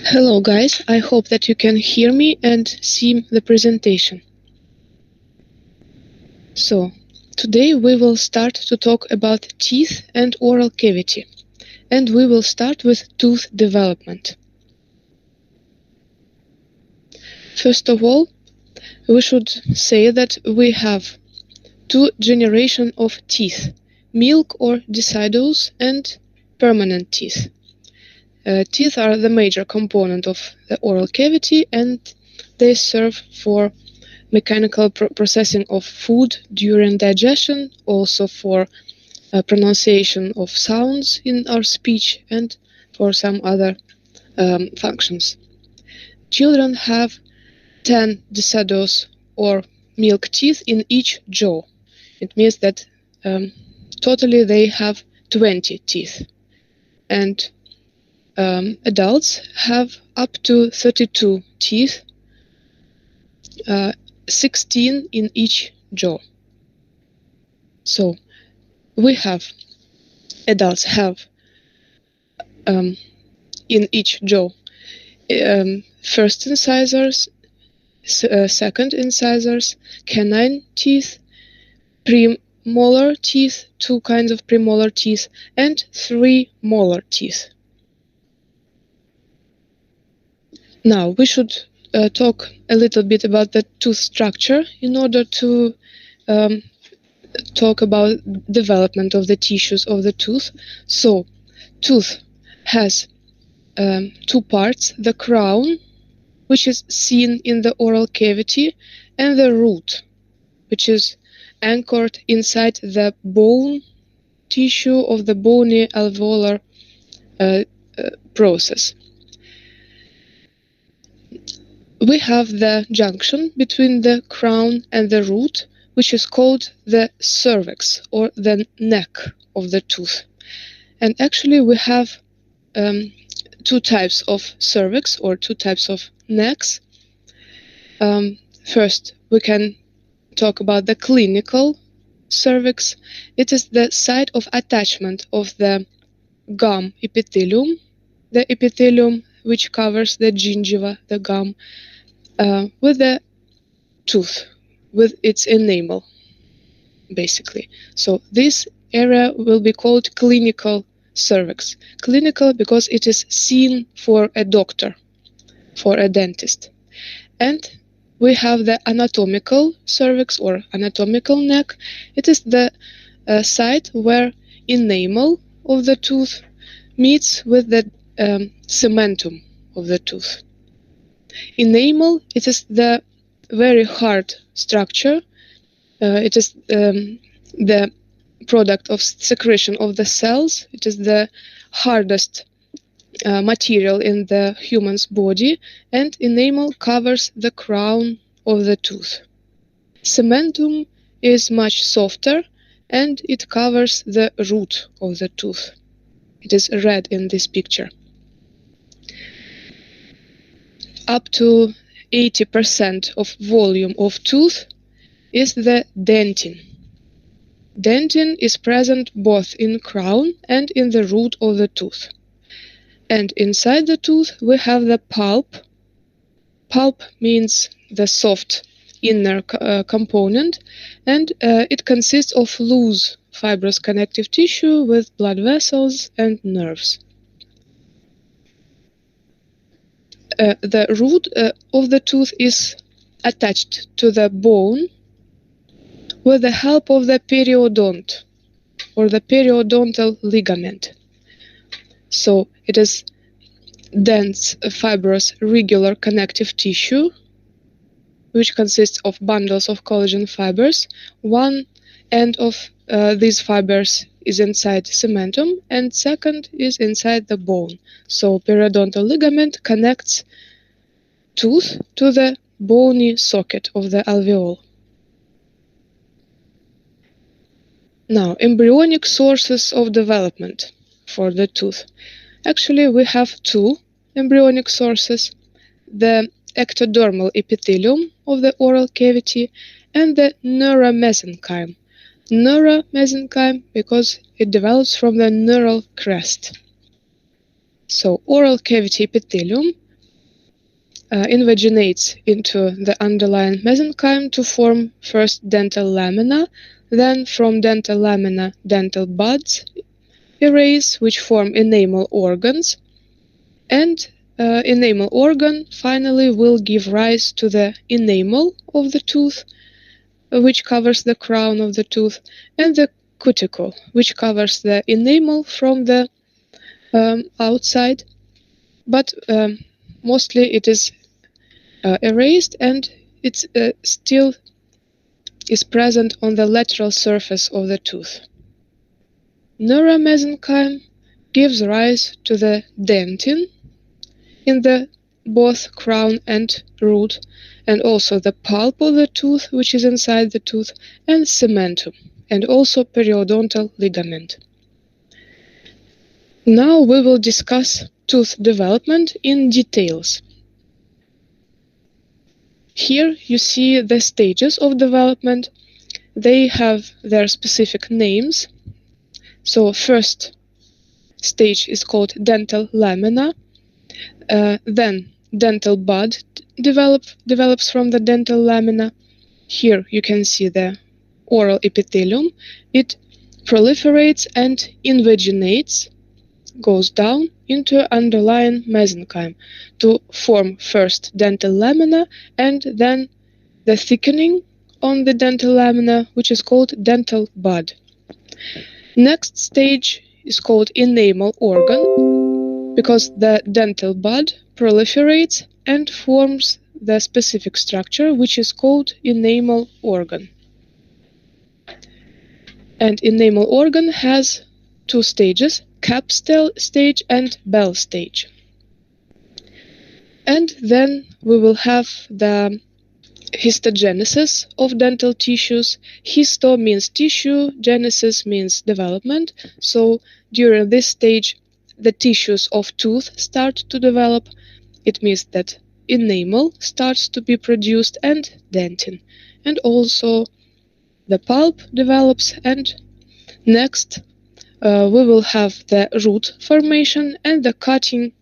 Hello guys, I hope that you can hear me and see the presentation. So, today we will start to talk about teeth and oral cavity, and we will start with tooth development. First of all, we should say that we have two generations of teeth, milk or deciduous and permanent teeth. Teeth are the major component of the oral cavity and they serve for mechanical processing of food during digestion, also for pronunciation of sounds in our speech, and for some other functions. Children have 10 deciduous or milk teeth in each jaw. It means that totally they have 20 teeth. And adults have up to 32 teeth, 16 in each jaw. So we have adults have in each jaw first incisors, second incisors, canine teeth, premolar teeth, two kinds of premolar teeth, and three molar teeth. Now we should talk a little bit about the tooth structure in order to talk about development of the tissues of the tooth. So, tooth has two parts: the crown, which is seen in the oral cavity, and the root, which is anchored inside the bone tissue of the bony alveolar process. We have the junction between the crown and the root, which is called the cervix, or the neck of the tooth. And actually we have two types of cervix, or two types of necks. First, we can talk about the clinical cervix. It is the site of attachment of the gum epithelium, the epithelium which covers the gingiva, the gum, with the tooth, with its enamel, basically. So this area will be called clinical cervix. Clinical because it is seen for a doctor, for a dentist. And we have the anatomical cervix or anatomical neck. It is the site where enamel of the tooth meets with the cementum of the tooth. Enamel, it is the very hard structure. It is the product of secretion of the cells. It is the hardest material in the human's body, and enamel covers the crown of the tooth. Cementum is much softer and it covers the root of the tooth. It is red in this picture. Up to 80% of volume of tooth is the dentin. Dentin is present both in crown and in the root of the tooth. And inside the tooth we have the pulp. Pulp means the soft inner component, and it consists of loose fibrous connective tissue with blood vessels and nerves. The root of the tooth is attached to the bone with the help of the periodont or the periodontal ligament. So it is dense, fibrous, regular connective tissue which consists of bundles of collagen fibers. One end of these fibers is inside cementum and second is inside the bone. So periodontal ligament connects tooth to the bony socket of the alveoli. Now, embryonic sources of development for the tooth. Actually, we have two embryonic sources: the ectodermal epithelium of the oral cavity and the neuromesenchyme. Neuromesenchyme because it develops from the neural crest. So, oral cavity epithelium invaginates into the underlying mesenchyme to form first dental lamina, then from dental lamina dental buds arise, which form enamel organs, and enamel organ finally will give rise to the enamel of the tooth, which covers the crown of the tooth, and the cuticle, which covers the enamel from the outside, but mostly it is erased, and it still is present on the lateral surface of the tooth. Neuromesenchyme gives rise to the dentin in the both crown and root, and also the pulp of the tooth, which is inside the tooth, and cementum, and also periodontal ligament. Now we will discuss tooth development in details. Here you see the stages of development. They have their specific names. So first stage is called dental lamina, then dental bud develops from the dental lamina. Here you can see the oral epithelium. It proliferates and invaginates, goes down into underlying mesenchyme to form first dental lamina and then the thickening on the dental lamina, which is called dental bud. Next stage is called enamel organ, because the dental bud proliferates and forms the specific structure, which is called enamel organ. And enamel organ has two stages, cap stage and bell stage. And then we will have the histogenesis of dental tissues. Histo means tissue, genesis means development. So during this stage, the tissues of tooth start to develop. It means that enamel starts to be produced and dentin. And also the pulp develops, and next we will have the root formation and the cutting